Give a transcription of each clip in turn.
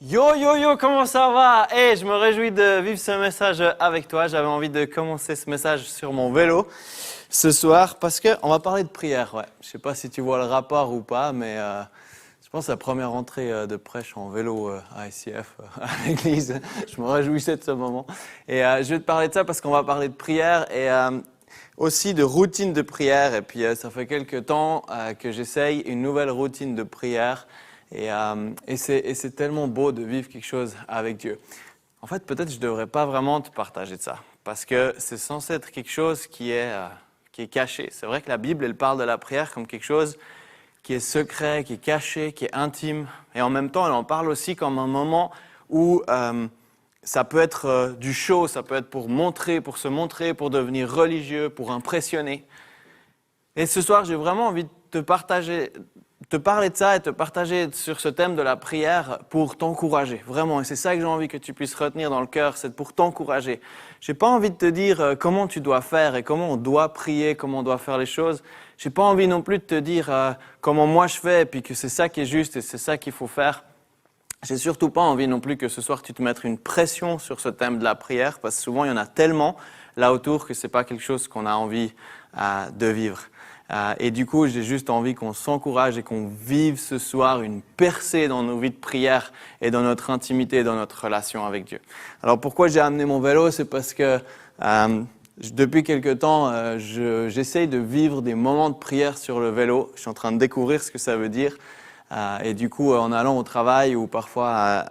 Yo yo yo, comment ça va? Je me réjouis de vivre ce message avec toi. J'avais envie de commencer ce message sur mon vélo ce soir parce qu'on va parler de prière. Ouais. Je sais pas si tu vois le rapport ou pas, mais je pense que la première rentrée de prêche en vélo à ICF, à l'église. Je me réjouissais de ce moment. Et je vais te parler de ça parce qu'on va parler de prière et aussi de routine de prière. Et puis ça fait quelques temps que j'essaye une nouvelle routine de prière. Et c'est tellement beau de vivre quelque chose avec Dieu. En fait, peut-être je ne devrais pas vraiment te partager de ça, parce que c'est censé être quelque chose qui est caché. C'est vrai que la Bible, elle parle de la prière comme quelque chose qui est secret, qui est caché, qui est intime. Et en même temps, elle en parle aussi comme un moment où ça peut être du show, ça peut être pour se montrer, pour devenir religieux, pour impressionner. Et ce soir, j'ai vraiment envie de te parler de ça et te partager sur ce thème de la prière pour t'encourager, vraiment. Et c'est ça que j'ai envie que tu puisses retenir dans le cœur, c'est pour t'encourager. J'ai pas envie de te dire comment tu dois faire et comment on doit prier, comment on doit faire les choses. J'ai pas envie non plus de te dire comment moi je fais et puis que c'est ça qui est juste et c'est ça qu'il faut faire. J'ai surtout pas envie non plus que ce soir tu te mettes une pression sur ce thème de la prière, parce que souvent il y en a tellement là autour que c'est pas quelque chose qu'on a envie de vivre. Et du coup, j'ai juste envie qu'on s'encourage et qu'on vive ce soir une percée dans nos vies de prière et dans notre intimité, dans notre relation avec Dieu. Alors pourquoi j'ai amené mon vélo? C'est parce que depuis quelque temps, j'essaye de vivre des moments de prière sur le vélo. Je suis en train de découvrir ce que ça veut dire. Et du coup, en allant au travail ou parfois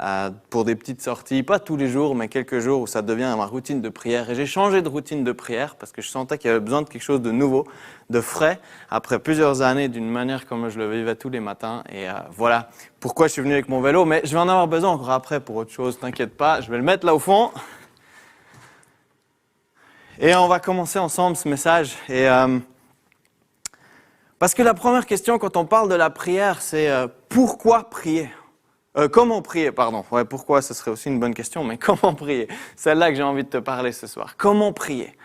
pour des petites sorties, pas tous les jours, mais quelques jours où ça devient ma routine de prière. Et j'ai changé de routine de prière parce que je sentais qu'il y avait besoin de quelque chose de nouveau, de frais, après plusieurs années d'une manière comme je le vivais tous les matins. Et voilà pourquoi je suis venu avec mon vélo. Mais je vais en avoir besoin encore après pour autre chose, t'inquiète pas. Je vais le mettre là au fond. Et on va commencer ensemble ce message. Parce que la première question quand on parle de la prière, c'est pourquoi prier? Comment prier, pardon. Ouais, pourquoi, ce serait aussi une bonne question, mais comment prier? C'est celle-là que j'ai envie de te parler ce soir. Comment prier?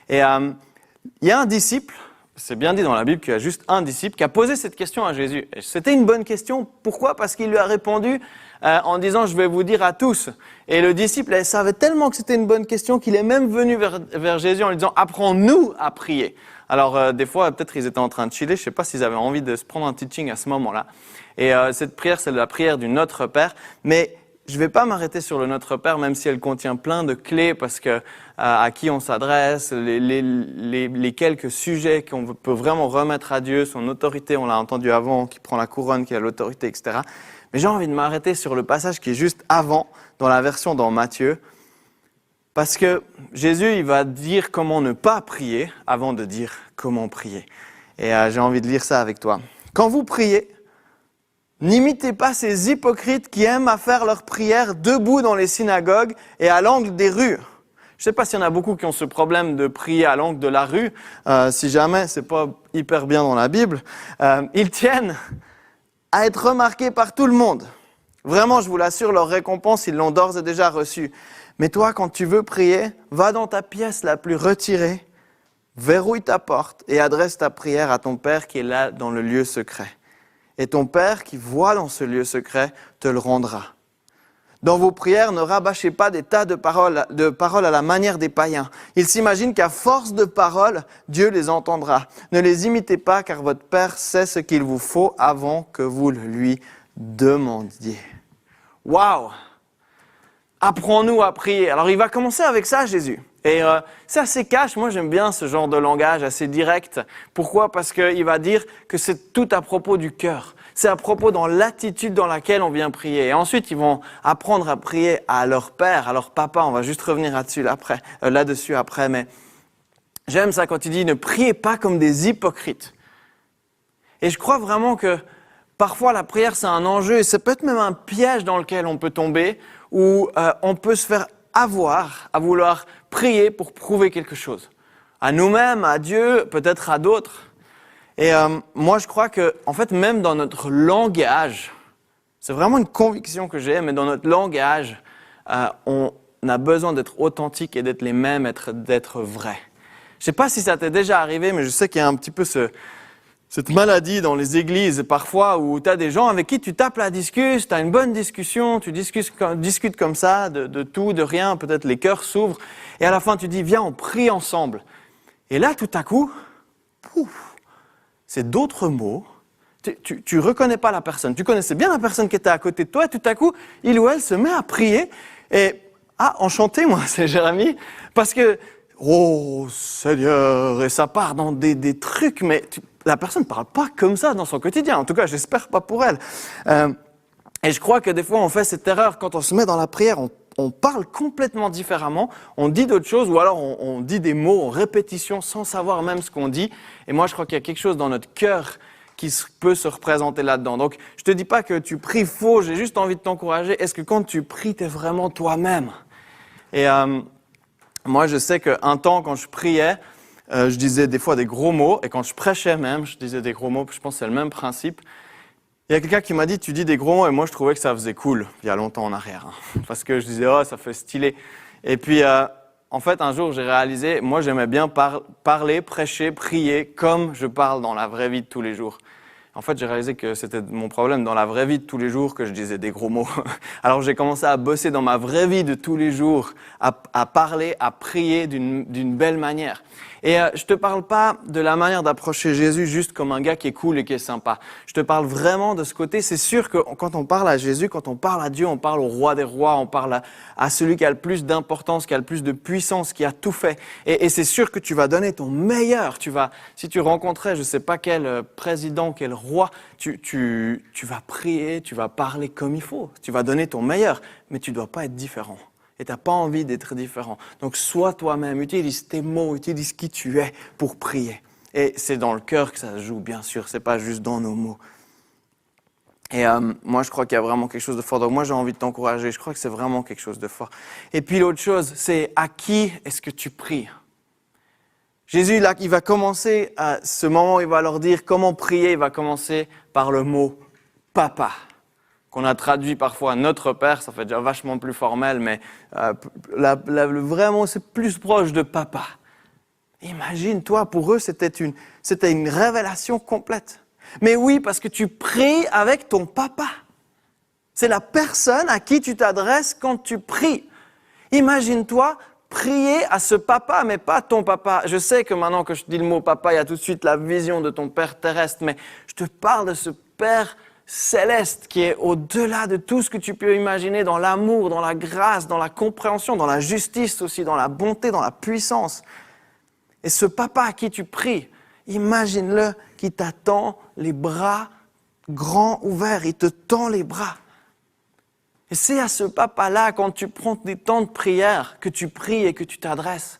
Et il y a un disciple, c'est bien dit dans la Bible qu'il y a juste un disciple, qui a posé cette question à Jésus. Et c'était une bonne question. Pourquoi? Parce qu'il lui a répondu en disant « Je vais vous dire à tous ». Et le disciple il savait tellement que c'était une bonne question qu'il est même venu vers Jésus en lui disant « Apprends-nous à prier ». Alors, des fois, peut-être ils étaient en train de chiller. Je ne sais pas s'ils avaient envie de se prendre un teaching à ce moment-là. Et cette prière, c'est la prière du Notre Père. Mais je ne vais pas m'arrêter sur le Notre Père, même si elle contient plein de clés, parce que à qui on s'adresse, les quelques sujets qu'on peut vraiment remettre à Dieu, son autorité, on l'a entendu avant, qui prend la couronne, qui a l'autorité, etc. Mais j'ai envie de m'arrêter sur le passage qui est juste avant, dans la version dans Matthieu. Parce que Jésus, il va dire comment ne pas prier avant de dire comment prier. Et j'ai envie de lire ça avec toi. Quand vous priez, n'imitez pas ces hypocrites qui aiment à faire leur prière debout dans les synagogues et à l'angle des rues. Je ne sais pas s'il y en a beaucoup qui ont ce problème de prier à l'angle de la rue. Si jamais, c'est pas hyper bien dans la Bible. Ils tiennent à être remarqués par tout le monde. Vraiment, je vous l'assure, leur récompense, ils l'ont d'ores et déjà reçue. Mais toi, quand tu veux prier, va dans ta pièce la plus retirée, verrouille ta porte et adresse ta prière à ton Père qui est là dans le lieu secret. Et ton Père qui voit dans ce lieu secret te le rendra. Dans vos prières, ne rabâchez pas des tas de paroles à la manière des païens. Ils s'imaginent qu'à force de paroles, Dieu les entendra. Ne les imitez pas car votre Père sait ce qu'il vous faut avant que vous le lui demandiez. Waouh! Apprends-nous à prier. Alors, il va commencer avec ça, Jésus. Et c'est assez cash. Moi, j'aime bien ce genre de langage assez direct. Pourquoi? Parce qu'il va dire que c'est tout à propos du cœur. C'est à propos dans l'attitude dans laquelle on vient prier. Et ensuite, ils vont apprendre à prier à leur père, à leur papa. On va juste revenir là-dessus après. Mais j'aime ça quand il dit « Ne priez pas comme des hypocrites ». Et je crois vraiment que parfois, la prière, c'est un enjeu. Et ça peut être même un piège dans lequel on peut tomber, où on peut se faire avoir à vouloir prier pour prouver quelque chose. À nous-mêmes, à Dieu, peut-être à d'autres. Et moi, je crois que, en fait, même dans notre langage, c'est vraiment une conviction que j'ai, mais dans notre langage, on a besoin d'être authentique et d'être les mêmes, d'être vrai. Je ne sais pas si ça t'est déjà arrivé, mais je sais qu'il y a un petit peu cette maladie dans les églises parfois où tu as des gens avec qui tu tapes la discussion, tu as une bonne discussion, tu discutes comme ça de tout, de rien, peut-être les cœurs s'ouvrent et à la fin tu dis viens on prie ensemble. Et là tout à coup, pouf, c'est d'autres mots, tu reconnais pas la personne, tu connaissais bien la personne qui était à côté de toi et tout à coup il ou elle se met à prier et enchanté moi c'est Jérémy parce que oh Seigneur et ça part dans des trucs mais la personne ne parle pas comme ça dans son quotidien. En tout cas, j'espère pas pour elle. Et je crois que des fois, on fait cette erreur. Quand on se met dans la prière, on parle complètement différemment. On dit d'autres choses ou alors on dit des mots en répétition sans savoir même ce qu'on dit. Et moi, je crois qu'il y a quelque chose dans notre cœur qui peut se représenter là-dedans. Donc, je te dis pas que tu pries faux. J'ai juste envie de t'encourager. Est-ce que quand tu pries, tu es vraiment toi-même? Et moi, je sais qu'un temps, quand je priais, je disais des fois des gros mots, et quand je prêchais même, je disais des gros mots, je pense que c'est le même principe. Il y a quelqu'un qui m'a dit, tu dis des gros mots, et moi je trouvais que ça faisait cool, il y a longtemps en arrière, parce que je disais, oh ça fait stylé. Et puis, en fait, un jour j'ai réalisé, moi j'aimais bien parler, prêcher, prier, comme je parle dans la vraie vie de tous les jours. En fait, j'ai réalisé que c'était mon problème dans la vraie vie de tous les jours que je disais des gros mots. Alors j'ai commencé à bosser dans ma vraie vie de tous les jours, à parler, à prier d'une belle manière. Et je te parle pas de la manière d'approcher Jésus juste comme un gars qui est cool et qui est sympa. Je te parle vraiment de ce côté. C'est sûr que quand on parle à Jésus, quand on parle à Dieu, on parle au roi des rois, on parle à celui qui a le plus d'importance, qui a le plus de puissance, qui a tout fait. Et c'est sûr que tu vas donner ton meilleur. Si tu rencontrais, je sais pas quel président, quel roi, tu vas prier, tu vas parler comme il faut. Tu vas donner ton meilleur, mais tu dois pas être différent. Et tu n'as pas envie d'être différent. Donc, sois toi-même, utilise tes mots, utilise qui tu es pour prier. Et c'est dans le cœur que ça se joue, bien sûr, c'est pas juste dans nos mots. Et moi, je crois qu'il y a vraiment quelque chose de fort. Donc, moi, j'ai envie de t'encourager. Je crois que c'est vraiment quelque chose de fort. Et puis, l'autre chose, c'est à qui est-ce que tu pries? Jésus, là, il va commencer à ce moment, il va leur dire comment prier. Il va commencer par le mot « papa ». Qu'on a traduit parfois notre Père, ça fait déjà vachement plus formel, mais vraiment c'est plus proche de papa. Imagine-toi, pour eux c'était une révélation complète. Mais oui, parce que tu pries avec ton papa. C'est la personne à qui tu t'adresses quand tu pries. Imagine-toi prier à ce papa, mais pas ton papa. Je sais que maintenant que je dis le mot papa, il y a tout de suite la vision de ton Père terrestre, mais je te parle de ce Père céleste qui est au-delà de tout ce que tu peux imaginer dans l'amour, dans la grâce, dans la compréhension, dans la justice aussi, dans la bonté, dans la puissance. Et ce papa à qui tu pries, imagine-le qui t'attend les bras grands ouverts, il te tend les bras. Et c'est à ce papa-là, quand tu prends des temps de prière, que tu pries et que tu t'adresses.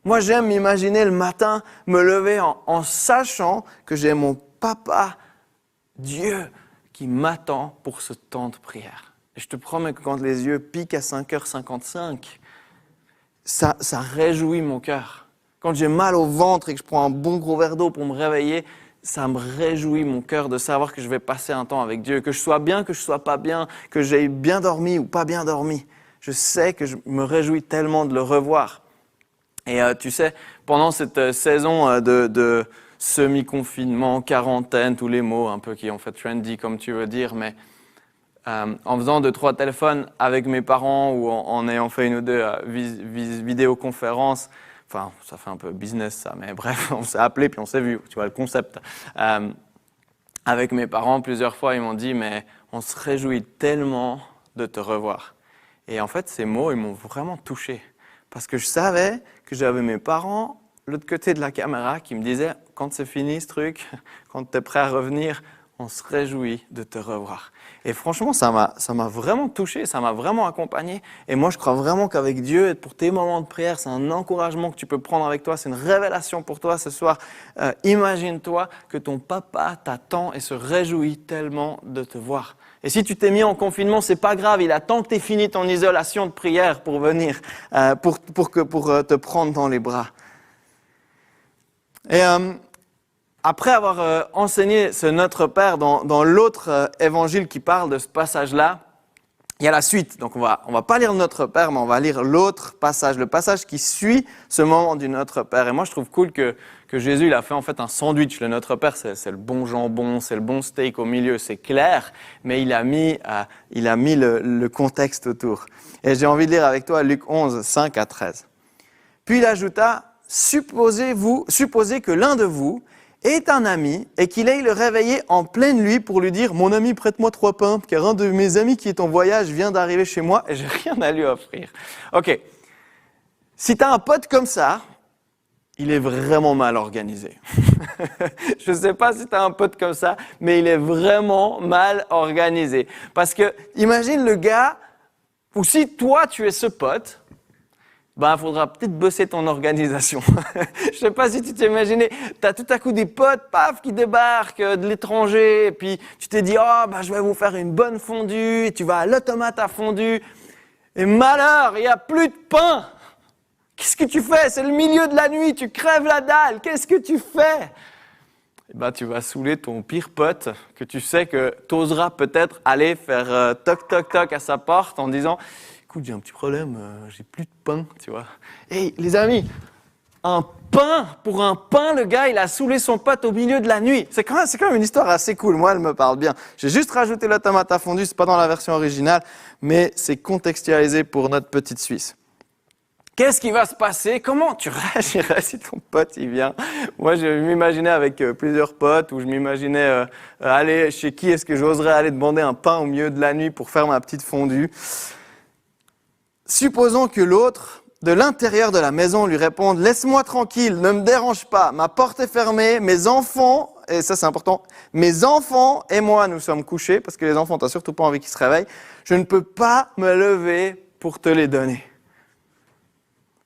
Moi, j'aime m'imaginer le matin me lever en sachant que j'ai mon papa, Dieu, qui m'attend pour ce temps de prière. Et je te promets que quand les yeux piquent à 5h55, ça réjouit mon cœur. Quand j'ai mal au ventre et que je prends un bon gros verre d'eau pour me réveiller, ça me réjouit mon cœur de savoir que je vais passer un temps avec Dieu, que je sois bien, que je sois pas bien, que j'ai bien dormi ou pas bien dormi. Je sais que je me réjouis tellement de le revoir. Et tu sais, pendant cette saison de semi-confinement, quarantaine, tous les mots un peu qui ont fait trendy comme tu veux dire, mais en faisant 2-3 téléphones avec mes parents ou en ayant fait une ou deux vidéoconférences, enfin ça fait un peu business ça, mais bref, on s'est appelé puis on s'est vu, tu vois le concept. Avec mes parents, plusieurs fois ils m'ont dit mais on se réjouit tellement de te revoir. Et en fait ces mots ils m'ont vraiment touché parce que je savais que j'avais mes parents l'autre côté de la caméra qui me disait « Quand c'est fini ce truc, quand tu es prêt à revenir, on se réjouit de te revoir. » Et franchement, ça m'a vraiment touché, ça m'a vraiment accompagné. Et moi, je crois vraiment qu'avec Dieu, pour tes moments de prière, c'est un encouragement que tu peux prendre avec toi, c'est une révélation pour toi ce soir. Imagine-toi que ton papa t'attend et se réjouit tellement de te voir. Et si tu t'es mis en confinement, c'est pas grave, il attend que tu aies fini ton isolation de prière pour venir, pour te prendre dans les bras. Et après avoir enseigné ce Notre Père dans l'autre évangile qui parle de ce passage-là, il y a la suite. Donc on va pas lire Notre Père, mais on va lire l'autre passage, le passage qui suit ce moment du Notre Père. Et moi, je trouve cool que Jésus, il a fait en fait un sandwich. Le Notre Père, c'est le bon jambon, c'est le bon steak au milieu, c'est clair, mais il a mis le contexte autour. Et j'ai envie de lire avec toi Luc 11, 5 à 13. Puis il ajouta, supposez que l'un de vous est un ami et qu'il aille le réveiller en pleine nuit pour lui dire « Mon ami, prête-moi 3 pains, car un de mes amis qui est en voyage vient d'arriver chez moi et j'ai rien à lui offrir. » Ok, si tu as un pote comme ça, il est vraiment mal organisé. Je ne sais pas si tu as un pote comme ça, mais il est vraiment mal organisé. Parce que imagine le gars, ou si toi tu es ce pote, il faudra peut-être bosser ton organisation. Je sais pas si tu t'es imaginé, tu as tout à coup des potes, paf, qui débarquent de l'étranger, et puis tu t'es dit, je vais vous faire une bonne fondue, et tu vas à l'automate à fondue, et malheur, il n'y a plus de pain. Qu'est-ce que tu fais? C'est le milieu de la nuit, tu crèves la dalle, qu'est-ce que tu fais? Tu vas saouler ton pire pote, que tu sais que tu oseras peut-être aller faire toc toc toc à sa porte en disant, écoute, j'ai un petit problème, j'ai plus de pain, tu vois. Hey, les amis, un pain, pour un pain, le gars, il a saoulé son pote au milieu de la nuit. C'est quand même une histoire assez cool, moi, elle me parle bien. J'ai juste rajouté la tomate à fondu, c'est pas dans la version originale, mais c'est contextualisé pour notre petite Suisse. Qu'est-ce qui va se passer? Comment tu réagirais si ton pote il vient? Moi, je m'imaginais avec plusieurs potes, ou je m'imaginais aller chez qui est-ce que j'oserais aller demander un pain au milieu de la nuit pour faire ma petite fondue. Supposons que l'autre, de l'intérieur de la maison, lui réponde « Laisse-moi tranquille, ne me dérange pas, ma porte est fermée, mes enfants, et ça c'est important, mes enfants et moi nous sommes couchés, parce que les enfants, t'as surtout pas envie qu'ils se réveillent, je ne peux pas me lever pour te les donner. »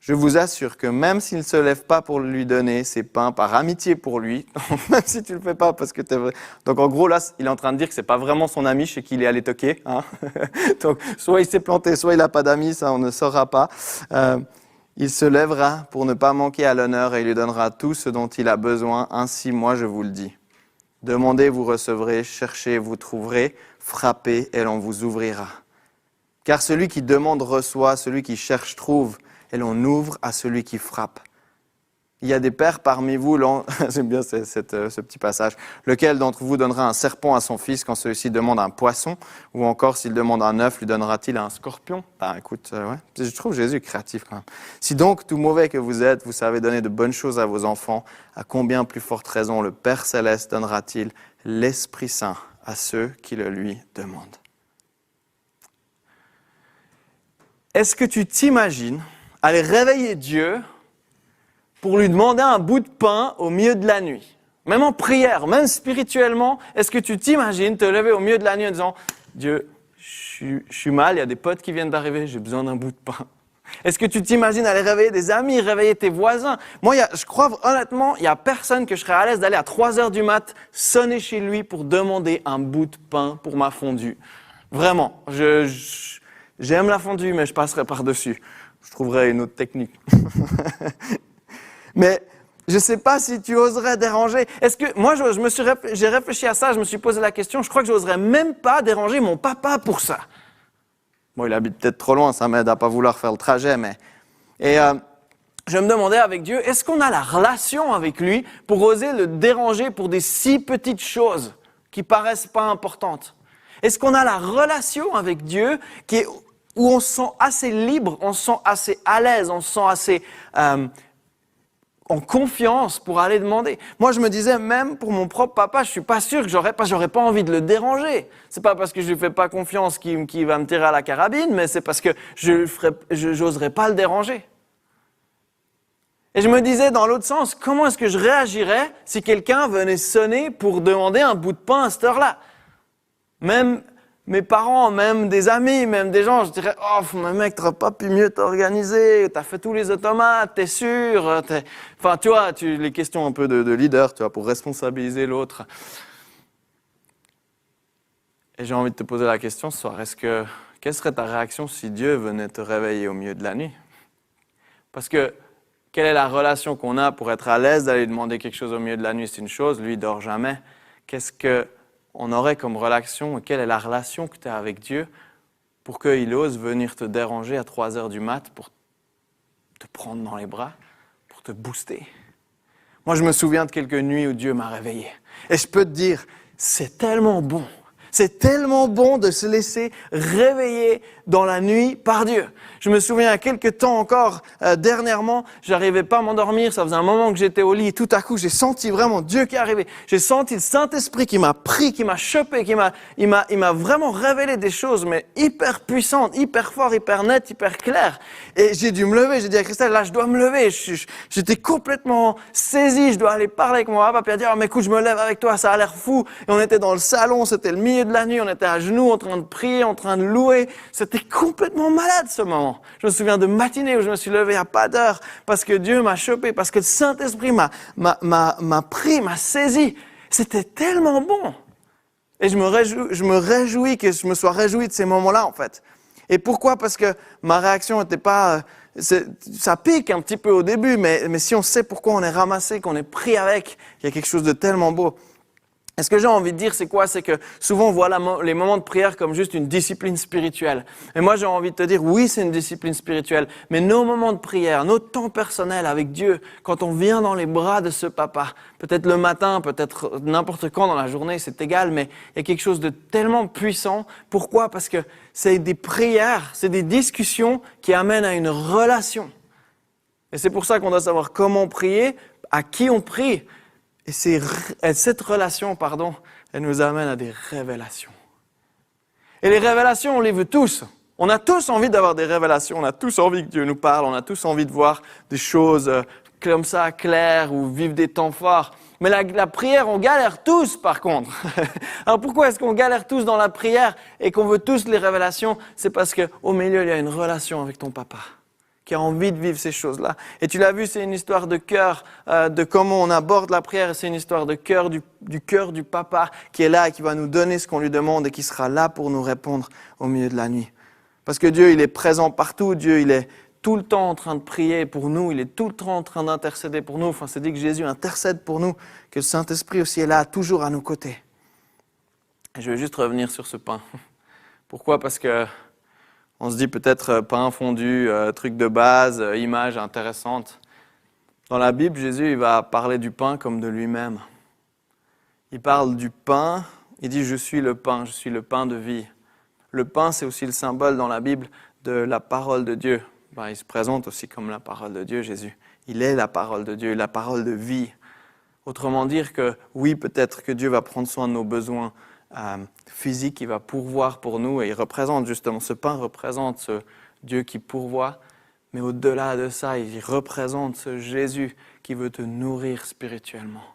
Je vous assure que même s'il ne se lève pas pour lui donner ses pains par amitié pour lui, même si tu ne le fais pas parce que tu es vrai. Donc en gros là, il est en train de dire que ce n'est pas vraiment son ami chez qui il est allé toquer. Hein. Donc soit il s'est planté, soit il n'a pas d'amis, ça on ne saura pas. Il se lèvera pour ne pas manquer à l'honneur et il lui donnera tout ce dont il a besoin. Ainsi, moi je vous le dis. Demandez, vous recevrez, cherchez, vous trouverez, frappez et l'on vous ouvrira. Car celui qui demande reçoit, celui qui cherche trouve, et l'on ouvre à celui qui frappe. Il y a des pères parmi vous, j'aime bien ce petit passage, lequel d'entre vous donnera un serpent à son fils quand celui-ci demande un poisson, ou encore s'il demande un œuf, lui donnera-t-il un scorpion? Écoute, je trouve Jésus créatif quand même. Si donc, tout mauvais que vous êtes, vous savez donner de bonnes choses à vos enfants, à combien plus forte raison le Père Céleste donnera-t-il l'Esprit Saint à ceux qui le lui demandent? Est-ce que tu t'imagines aller réveiller Dieu pour lui demander un bout de pain au milieu de la nuit? Même en prière, même spirituellement, est-ce que tu t'imagines te lever au milieu de la nuit en disant « Dieu, je suis mal, il y a des potes qui viennent d'arriver, j'ai besoin d'un bout de pain. » Est-ce que tu t'imagines aller réveiller des amis, réveiller tes voisins? Moi, je crois honnêtement, il n'y a personne que je serais à l'aise d'aller à 3h du mat sonner chez lui pour demander un bout de pain pour ma fondue. Vraiment, j'aime la fondue, mais je passerai par-dessus. Je trouverai une autre technique. Mais je ne sais pas si tu oserais déranger. Est-ce que moi, j'ai réfléchi à ça, je me suis posé la question, je crois que je n'oserais même pas déranger mon papa pour ça. Bon, il habite peut-être trop loin, ça m'aide à ne pas vouloir faire le trajet, mais... Et je me demandais avec Dieu, est-ce qu'on a la relation avec lui pour oser le déranger pour des si petites choses qui paraissent pas importantes? Est-ce qu'on a la relation avec Dieu où on se sent assez libre, on se sent assez à l'aise, on se sent assez en confiance pour aller demander? Moi, je me disais, même pour mon propre papa, je suis pas sûr que j'aurais pas envie de le déranger. C'est pas parce que je lui fais pas confiance qu'il va me tirer à la carabine, mais c'est parce que j'oserais pas le déranger. Et je me disais, dans l'autre sens, comment est-ce que je réagirais si quelqu'un venait sonner pour demander un bout de pain à cette heure-là? Même mes parents, même des amis, même des gens, je dirais « Oh, mais mec, t'aurais pas pu mieux t'organiser, t'as fait tous les automates, t'es sûr ?» Enfin, tu vois, les questions un peu de leader, tu vois, pour responsabiliser l'autre. Et j'ai envie de te poser la question ce soir, quelle serait ta réaction si Dieu venait te réveiller au milieu de la nuit? Parce que, quelle est la relation qu'on a pour être à l'aise d'aller demander quelque chose au milieu de la nuit? C'est une chose, lui, il dort jamais. Qu'est-ce qu'on aurait comme relation? Quelle est la relation que tu as avec Dieu pour qu'il ose venir te déranger à 3 heures du mat pour te prendre dans les bras, pour te booster. Moi, je me souviens de quelques nuits où Dieu m'a réveillé. Et je peux te dire, c'est tellement bon. C'est tellement bon de se laisser réveiller dans la nuit par Dieu. Je me souviens, il y a quelques temps encore, dernièrement, j'arrivais pas à m'endormir. Ça faisait un moment que j'étais au lit et tout à coup, j'ai senti vraiment Dieu qui est arrivé. J'ai senti le Saint-Esprit qui m'a pris, qui m'a chopé, il m'a vraiment révélé des choses, mais hyper puissantes, hyper fortes, hyper nettes, hyper claires. Et j'ai dû me lever. J'ai dit à Christelle, là, je dois me lever. J'étais complètement saisi. Je dois aller parler avec mon papa puis dire, mais écoute, je me lève avec toi, ça a l'air fou. Et on était dans le salon, c'était le milieu de la nuit, on était à genoux en train de prier, en train de louer. C'était complètement malade ce moment. Je me souviens de matinée où je me suis levé à pas d'heure parce que Dieu m'a chopé, parce que le Saint-Esprit m'a pris, m'a saisi. C'était tellement bon. Et je me réjouis que je me sois réjoui de ces moments-là en fait. Et pourquoi? Parce que ma réaction n'était pas... ça pique un petit peu au début, mais si on sait pourquoi on est ramassé, qu'on est pris avec, il y a quelque chose de tellement beau. Et ce que j'ai envie de dire, c'est quoi? C'est que souvent on voit les moments de prière comme juste une discipline spirituelle. Et moi j'ai envie de te dire, oui c'est une discipline spirituelle, mais nos moments de prière, nos temps personnels avec Dieu, quand on vient dans les bras de ce papa, peut-être le matin, peut-être n'importe quand dans la journée, c'est égal, mais il y a quelque chose de tellement puissant. Pourquoi? Parce que c'est des prières, c'est des discussions qui amènent à une relation. Et c'est pour ça qu'on doit savoir comment prier, à qui on prie. Et cette relation, elle nous amène à des révélations. Et les révélations, on les veut tous. On a tous envie d'avoir des révélations, on a tous envie que Dieu nous parle, on a tous envie de voir des choses comme ça, claires, ou vivre des temps forts. Mais la prière, on galère tous par contre. Alors pourquoi est-ce qu'on galère tous dans la prière et qu'on veut tous les révélations? C'est parce qu'au milieu, il y a une relation avec ton papa qui a envie de vivre ces choses-là. Et tu l'as vu, c'est une histoire de cœur, de comment on aborde la prière, et c'est une histoire de cœur, du cœur du papa qui est là et qui va nous donner ce qu'on lui demande et qui sera là pour nous répondre au milieu de la nuit. Parce que Dieu, il est présent partout, Dieu, il est tout le temps en train de prier pour nous, il est tout le temps en train d'intercéder pour nous. Enfin, c'est dit que Jésus intercède pour nous, que le Saint-Esprit aussi est là, toujours à nos côtés. Et je vais juste revenir sur ce pain. Pourquoi? Parce que on se dit peut-être pain fondu, truc de base, image intéressante. Dans la Bible, Jésus il va parler du pain comme de lui-même. Il parle du pain, il dit « je suis le pain de vie ». Le pain, c'est aussi le symbole dans la Bible de la parole de Dieu. Il se présente aussi comme la parole de Dieu, Jésus. Il est la parole de Dieu, la parole de vie. Autrement dire que oui, peut-être que Dieu va prendre soin de nos besoins physiques, il va pourvoir pour nous et il représente justement, ce pain représente ce Dieu qui pourvoit, mais au-delà de ça, il représente ce Jésus qui veut te nourrir spirituellement.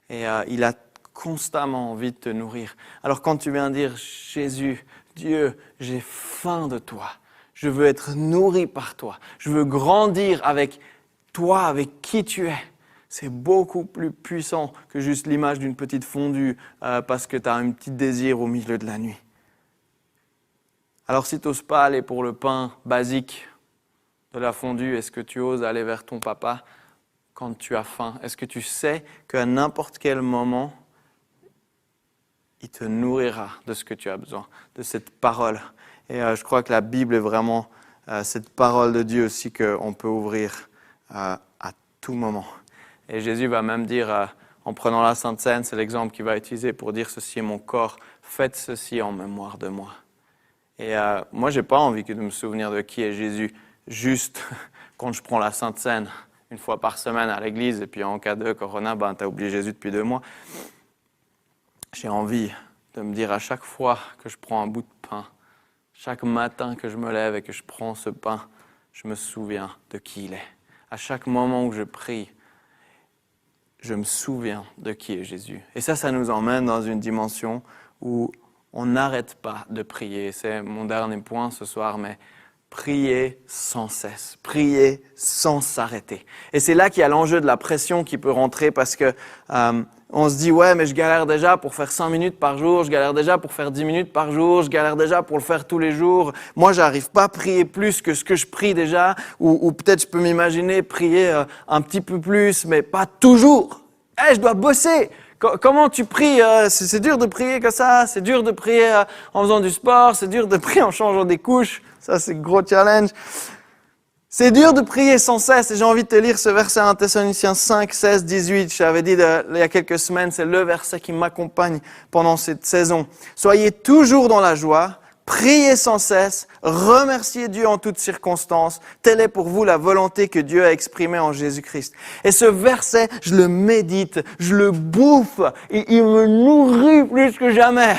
Et il a constamment envie de te nourrir. Alors quand tu viens dire « Jésus, Dieu, j'ai faim de toi, je veux être nourri par toi, je veux grandir avec toi, avec qui tu es », c'est beaucoup plus puissant que juste l'image d'une petite fondue parce que tu as un petit désir au milieu de la nuit. Alors si tu n'oses pas aller pour le pain basique de la fondue, est-ce que tu oses aller vers ton papa quand tu as faim? Est-ce que tu sais qu'à n'importe quel moment, il te nourrira de ce que tu as besoin, de cette parole? Et je crois que la Bible est vraiment cette parole de Dieu aussi qu'on peut ouvrir à tout moment. Et Jésus va même dire, en prenant la Sainte Seine, c'est l'exemple qu'il va utiliser pour dire « Ceci est mon corps, faites ceci en mémoire de moi ». Et moi, je n'ai pas envie de me souvenir de qui est Jésus juste quand je prends la Sainte Seine une fois par semaine à l'église, et puis en cas de corona, tu as oublié Jésus depuis 2 mois. J'ai envie de me dire à chaque fois que je prends un bout de pain, chaque matin que je me lève et que je prends ce pain, je me souviens de qui il est. À chaque moment où je prie, je me souviens de qui est Jésus. Et ça nous emmène dans une dimension où on n'arrête pas de prier. C'est mon dernier point ce soir, mais prier sans cesse, prier sans s'arrêter. Et c'est là qu'il y a l'enjeu de la pression qui peut rentrer parce que on se dit « ouais, mais je galère déjà pour faire 5 minutes par jour, je galère déjà pour faire 10 minutes par jour, je galère déjà pour le faire tous les jours. Moi, j'arrive pas à prier plus que ce que je prie déjà. Ou peut-être je peux m'imaginer prier un petit peu plus, mais pas toujours. Je dois bosser. Comment tu pries? C'est dur de prier comme ça, c'est dur de prier en faisant du sport, c'est dur de prier en changeant des couches. Ça, c'est le gros challenge. C'est dur de prier sans cesse. Et j'ai envie de te lire ce verset 1 Thessaloniciens 5, 16, 18. Je t'avais dit il y a quelques semaines, c'est le verset qui m'accompagne pendant cette saison. Soyez toujours dans la joie. Priez sans cesse, remerciez Dieu en toutes circonstances. Telle est pour vous la volonté que Dieu a exprimée en Jésus-Christ. Et ce verset, je le médite, je le bouffe, et il me nourrit plus que jamais.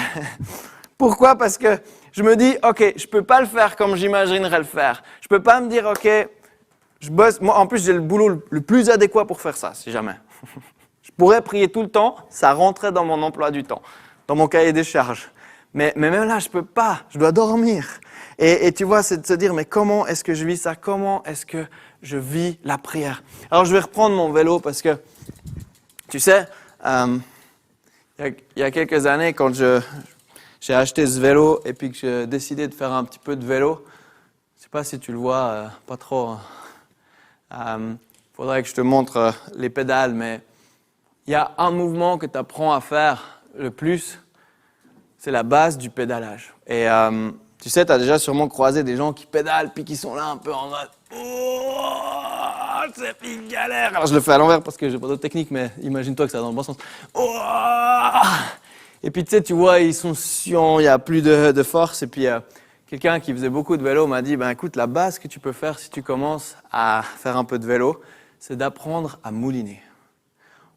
Pourquoi? Parce que je me dis, ok, je peux pas le faire comme j'imaginerais le faire. Je peux pas me dire, ok, je bosse. Moi, en plus, j'ai le boulot le plus adéquat pour faire ça, si jamais. Je pourrais prier tout le temps, ça rentrait dans mon emploi du temps, dans mon cahier des charges. Mais même là, je peux pas, je dois dormir. Et tu vois, c'est de se dire, mais comment est-ce que je vis ça? Comment est-ce que je vis la prière? Alors, je vais reprendre mon vélo parce que, tu sais, il y a quelques années, quand j'ai acheté ce vélo et puis que j'ai décidé de faire un petit peu de vélo, je sais pas si tu le vois, pas trop. Faudrait que je te montre les pédales, mais il y a un mouvement que tu apprends à faire le plus, c'est la base du pédalage. Et tu sais, tu as déjà sûrement croisé des gens qui pédalent puis qui sont là un peu en mode « Oh, c'est une galère !» Alors je le fais à l'envers parce que j'ai pas d'autre technique, mais imagine-toi que ça va dans le bon sens. Oh. Et puis tu sais, tu vois, ils sont chiants, il n'y a plus de force. Et puis quelqu'un qui faisait beaucoup de vélo m'a dit « Ben écoute, la base que tu peux faire si tu commences à faire un peu de vélo, c'est d'apprendre à mouliner. »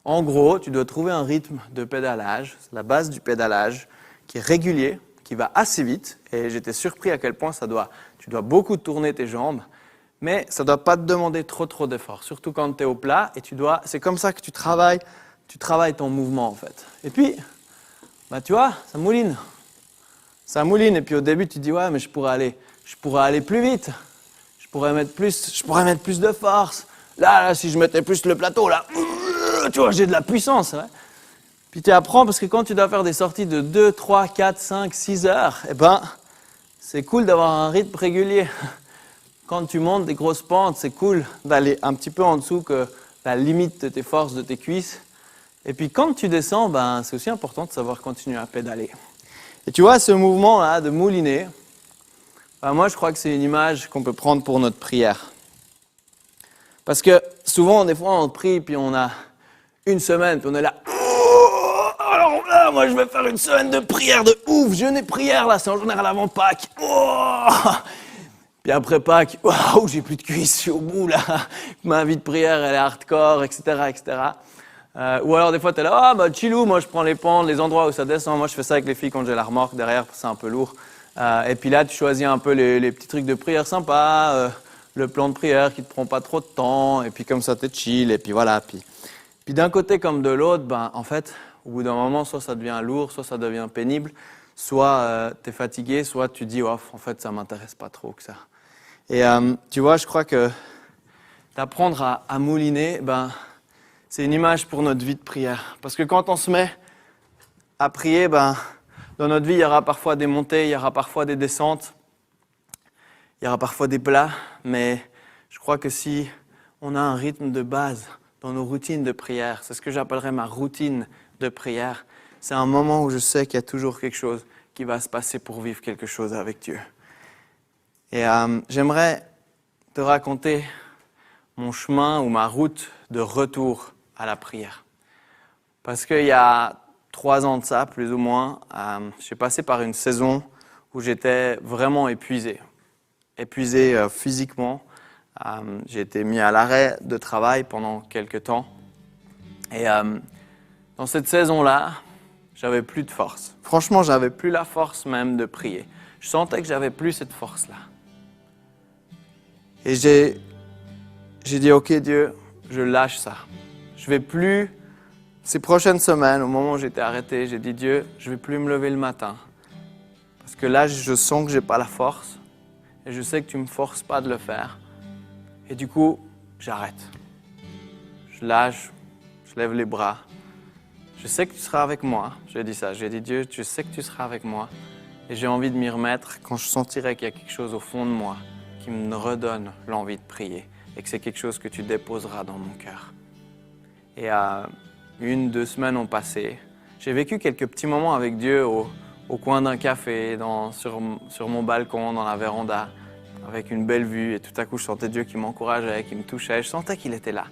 En gros, tu dois trouver un rythme de pédalage, c'est la base du pédalage, qui est régulier, qui va assez vite. Et j'étais surpris à quel point tu dois beaucoup tourner tes jambes, mais ça ne doit pas te demander trop d'efforts, surtout quand tu es au plat. Et c'est comme ça que tu travailles ton mouvement en fait. Et puis, bah, tu vois, ça mouline. Ça mouline. Et puis au début, tu te dis, ouais, mais je pourrais aller plus vite. Je pourrais mettre plus de force. Là, si je mettais plus le plateau, là, tu vois, j'ai de la puissance. Ouais. Puis tu apprends parce que quand tu dois faire des sorties de 2, 3, 4, 5, 6 heures, eh ben, c'est cool d'avoir un rythme régulier. Quand tu montes des grosses pentes, c'est cool d'aller un petit peu en dessous que la limite de tes forces, de tes cuisses. Et puis quand tu descends, ben, c'est aussi important de savoir continuer à pédaler. Et tu vois, ce mouvement-là de mouliner, ben, moi je crois que c'est une image qu'on peut prendre pour notre prière. Parce que souvent, des fois, on prie, puis on a une semaine, puis on est là. Alors là, moi, je vais faire une semaine de prière de ouf. Jeûne et prière, là, c'est en général avant Pâques. Oh. Puis après Pâques, waouh, j'ai plus de cuisses, je suis au bout, là. Ma vie de prière, elle est hardcore, etc., etc. Ou alors, des fois, t'es là, ah, bah, chillou, moi, je prends les pentes, les endroits où ça descend. Moi, je fais ça avec les filles quand j'ai la remorque derrière, parce que c'est un peu lourd. Et puis là, tu choisis un peu les petits trucs de prière sympas, le plan de prière qui te prend pas trop de temps, et puis comme ça, t'es chill, et puis voilà. Puis d'un côté comme de l'autre, ben, en fait, au bout d'un moment, soit ça devient lourd, soit ça devient pénible, soit tu es fatigué, soit tu dis, oh, en fait, ça ne m'intéresse pas trop que ça. Et tu vois, je crois que d'apprendre à mouliner, ben, c'est une image pour notre vie de prière. Parce que quand on se met à prier, ben, dans notre vie, il y aura parfois des montées, il y aura parfois des descentes, il y aura parfois des plats, mais je crois que si on a un rythme de base dans nos routines de prière, c'est ce que j'appellerais ma routine de prière, c'est un moment où je sais qu'il y a toujours quelque chose qui va se passer pour vivre quelque chose avec Dieu. Et j'aimerais te raconter mon chemin ou ma route de retour à la prière. Parce qu'il y a 3 ans de ça, plus ou moins, j'ai passé par une saison où j'étais vraiment épuisé physiquement. J'ai été mis à l'arrêt de travail pendant quelques temps. Et dans cette saison-là, j'avais plus de force. Franchement, j'avais plus la force même de prier. Je sentais que j'avais plus cette force-là. Et j'ai dit, ok Dieu, je lâche ça. Je vais plus, ces prochaines semaines, au moment où j'étais arrêté, j'ai dit Dieu, je vais plus me lever le matin. Parce que là, je sens que j'ai pas la force. Et je sais que tu me forces pas de le faire. Et du coup, j'arrête. Je lâche, je lève les bras. Je sais que tu seras avec moi. J'ai dit ça. J'ai dit Dieu, je sais que tu seras avec moi. Et j'ai envie de m'y remettre quand je sentirai qu'il y a quelque chose au fond de moi qui me redonne l'envie de prier. Et que c'est quelque chose que tu déposeras dans mon cœur. Et 2 semaines ont passé. J'ai vécu quelques petits moments avec Dieu au coin d'un café, sur mon balcon, dans la véranda, avec une belle vue. Et tout à coup, je sentais Dieu qui m'encourageait, qui me touchait. Je sentais qu'il était là.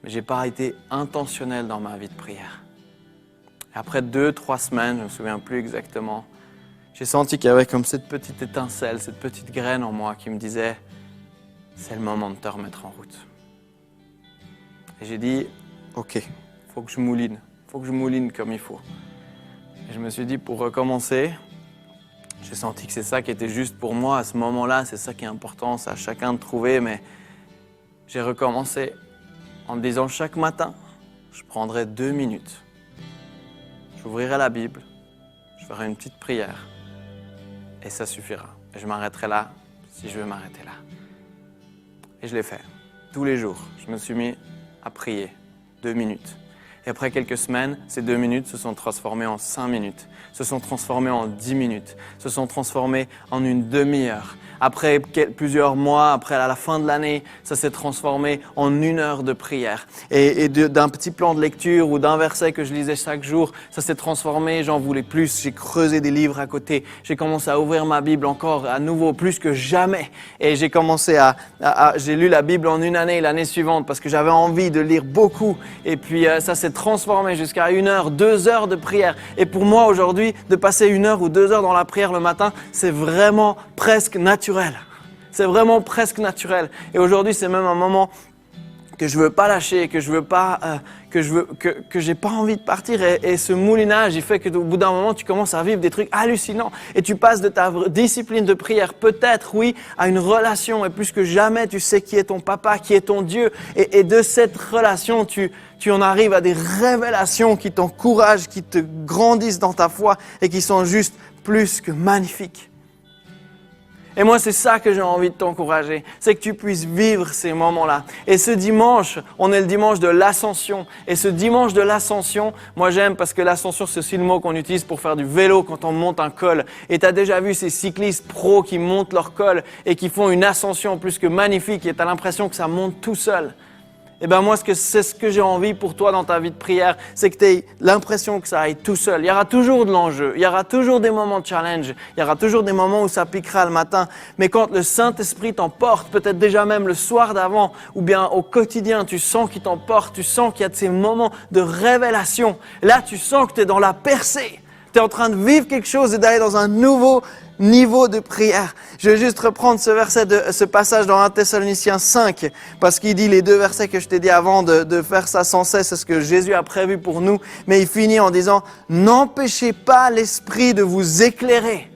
Mais je n'ai pas été intentionnel dans ma vie de prière. Et après 2-3 semaines, je ne me souviens plus exactement, j'ai senti qu'il y avait comme cette petite étincelle, cette petite graine en moi qui me disait « c'est le moment de te remettre en route ». Et j'ai dit « ok, il faut que je mouline comme il faut ». Et je me suis dit pour recommencer, j'ai senti que c'est ça qui était juste pour moi à ce moment-là, c'est ça qui est important, c'est à chacun de trouver, mais j'ai recommencé en me disant chaque matin, je prendrai 2 minutes. J'ouvrirai la Bible, je ferai une petite prière et ça suffira. Et je m'arrêterai là si je veux m'arrêter là. Et je l'ai fait. Tous les jours, je me suis mis à prier 2 minutes. Et après quelques semaines, ces 2 minutes se sont transformées en 5 minutes, se sont transformées en 10 minutes, se sont transformées en une demi-heure. Après plusieurs mois, après à la fin de l'année, ça s'est transformé en 1 heure de prière. Et d'un petit plan de lecture ou d'un verset que je lisais chaque jour, ça s'est transformé, j'en voulais plus. J'ai creusé des livres à côté. J'ai commencé à ouvrir ma Bible encore à nouveau, plus que jamais. Et j'ai commencé j'ai lu la Bible en 1 année, l'année suivante, parce que j'avais envie de lire beaucoup. Et puis ça s'est transformé jusqu'à 1 heure, 2 heures de prière. Et pour moi aujourd'hui, de passer 1 heure ou 2 heures dans la prière le matin, c'est vraiment presque naturel. C'est vraiment presque naturel. Et aujourd'hui, c'est même un moment que je veux pas lâcher, que j'ai pas envie de partir. Et ce moulinage, il fait que au bout d'un moment, tu commences à vivre des trucs hallucinants. Et tu passes de ta discipline de prière, peut-être, oui, à une relation. Et plus que jamais, tu sais qui est ton papa, qui est ton Dieu. Et de cette relation, tu en arrives à des révélations qui t'encouragent, qui te grandissent dans ta foi et qui sont juste plus que magnifiques. Et moi, c'est ça que j'ai envie de t'encourager, c'est que tu puisses vivre ces moments-là. Et ce dimanche, on est le dimanche de l'ascension. Et ce dimanche de l'ascension, moi j'aime parce que l'ascension, c'est aussi le mot qu'on utilise pour faire du vélo quand on monte un col. Et tu as déjà vu ces cyclistes pros qui montent leur col et qui font une ascension plus que magnifique et tu as l'impression que ça monte tout seul. Eh bien moi, c'est ce que j'ai envie pour toi dans ta vie de prière, c'est que tu aies l'impression que ça aille tout seul. Il y aura toujours de l'enjeu, il y aura toujours des moments de challenge, il y aura toujours des moments où ça piquera le matin. Mais quand le Saint-Esprit t'emporte, peut-être déjà même le soir d'avant, ou bien au quotidien, tu sens qu'il t'emporte, tu sens qu'il y a de ces moments de révélation. Là, tu sens que tu es dans la percée. Tu es en train de vivre quelque chose et d'aller dans un nouveau niveau de prière. Je vais juste reprendre ce passage dans 1 Thessaloniciens 5, parce qu'il dit les 2 versets que je t'ai dit avant de faire ça sans cesse, c'est ce que Jésus a prévu pour nous. Mais il finit en disant « N'empêchez pas l'Esprit de vous éclairer.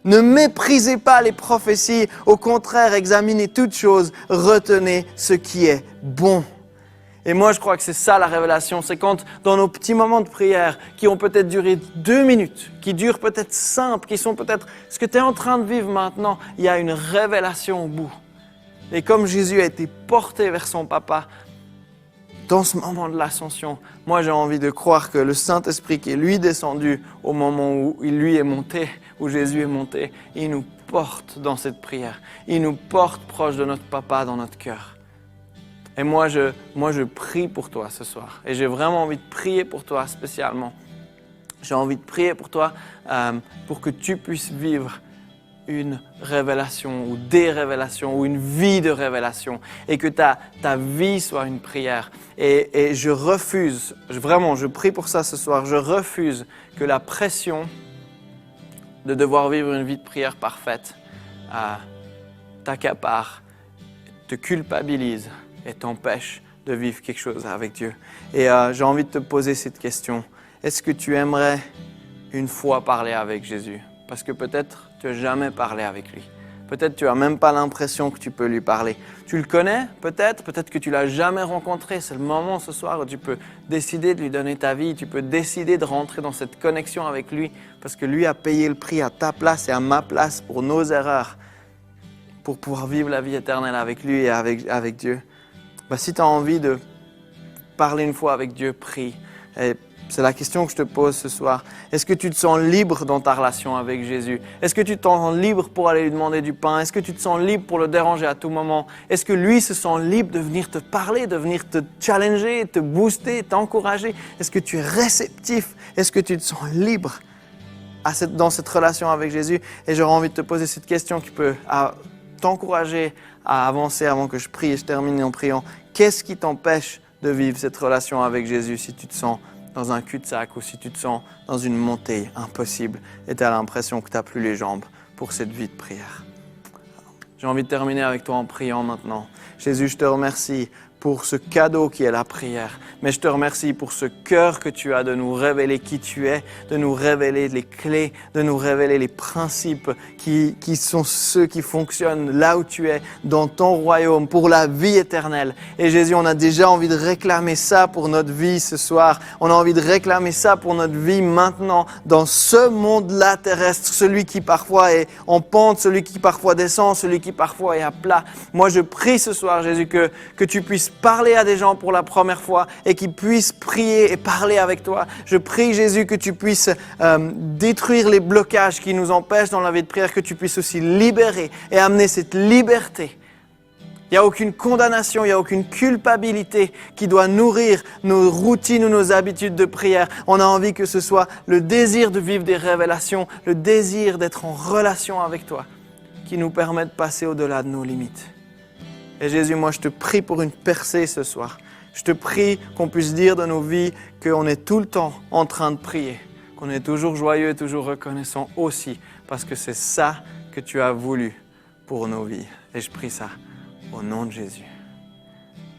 Ne méprisez pas les prophéties. Au contraire, examinez toutes choses. Retenez ce qui est bon. » Et moi, je crois que c'est ça la révélation. C'est quand, dans nos petits moments de prière, qui ont peut-être duré 2 minutes, qui durent peut-être simples, qui sont peut-être ce que tu es en train de vivre maintenant, il y a une révélation au bout. Et comme Jésus a été porté vers son Papa, dans ce moment de l'ascension, moi j'ai envie de croire que le Saint-Esprit qui est lui descendu au moment où lui est monté, où Jésus est monté, il nous porte dans cette prière. Il nous porte proche de notre Papa dans notre cœur. Et moi, je prie pour toi ce soir. Et j'ai vraiment envie de prier pour toi spécialement. J'ai envie de prier pour toi pour que tu puisses vivre une révélation ou des révélations ou une vie de révélation et que ta vie soit une prière. Et je refuse, vraiment, je prie pour ça ce soir, je refuse que la pression de devoir vivre une vie de prière parfaite t'accapare, te culpabilise et t'empêche de vivre quelque chose avec Dieu. Et j'ai envie de te poser cette question. Est-ce que tu aimerais une fois parler avec Jésus? Parce que peut-être tu n'as jamais parlé avec lui. Peut-être tu n'as même pas l'impression que tu peux lui parler. Tu le connais peut-être que tu ne l'as jamais rencontré. C'est le moment ce soir où tu peux décider de lui donner ta vie. Tu peux décider de rentrer dans cette connexion avec lui parce que lui a payé le prix à ta place et à ma place pour nos erreurs, pour pouvoir vivre la vie éternelle avec lui et avec Dieu. Si tu as envie de parler une fois avec Dieu, prie. Et C'est la question que je te pose ce soir. Est-ce que tu te sens libre dans ta relation avec Jésus? Est-ce que tu te sens libre pour aller lui demander du pain? Est-ce que tu te sens libre pour le déranger à tout moment? Est-ce que lui se sent libre de venir te parler, de venir te challenger, te booster, t'encourager? Est-ce que tu es réceptif? Est-ce que tu te sens libre dans cette relation avec Jésus? Et j'aurais envie de te poser cette question qui peut t'encourager à avancer avant que je prie et je termine en priant. Qu'est-ce qui t'empêche de vivre cette relation avec Jésus si tu te sens dans un cul-de-sac ou si tu te sens dans une montée impossible et tu as l'impression que tu n'as plus les jambes pour cette vie de prière? J'ai envie de terminer avec toi en priant maintenant. Jésus, je te remercie pour ce cadeau qui est la prière. Mais je te remercie pour ce cœur que tu as de nous révéler qui tu es, de nous révéler les clés, de nous révéler les principes qui sont ceux qui fonctionnent là où tu es, dans ton royaume, pour la vie éternelle. Et Jésus, on a déjà envie de réclamer ça pour notre vie ce soir. On a envie de réclamer ça pour notre vie maintenant, dans ce monde-là terrestre, celui qui parfois est en pente, celui qui parfois descend, celui qui parfois est à plat. Moi, je prie ce soir, Jésus, que tu puisses parler à des gens pour la première fois et qu'ils puissent prier et parler avec toi. Je prie, Jésus, que tu puisses détruire les blocages qui nous empêchent dans la vie de prière, que tu puisses aussi libérer et amener cette liberté. Il n'y a aucune condamnation, il n'y a aucune culpabilité qui doit nourrir nos routines ou nos habitudes de prière. On a envie que ce soit le désir de vivre des révélations, le désir d'être en relation avec toi qui nous permet de passer au-delà de nos limites. Et Jésus, moi je te prie pour une percée ce soir. Je te prie qu'on puisse dire de nos vies qu'on est tout le temps en train de prier, qu'on est toujours joyeux et toujours reconnaissant aussi, parce que c'est ça que tu as voulu pour nos vies. Et je prie ça au nom de Jésus.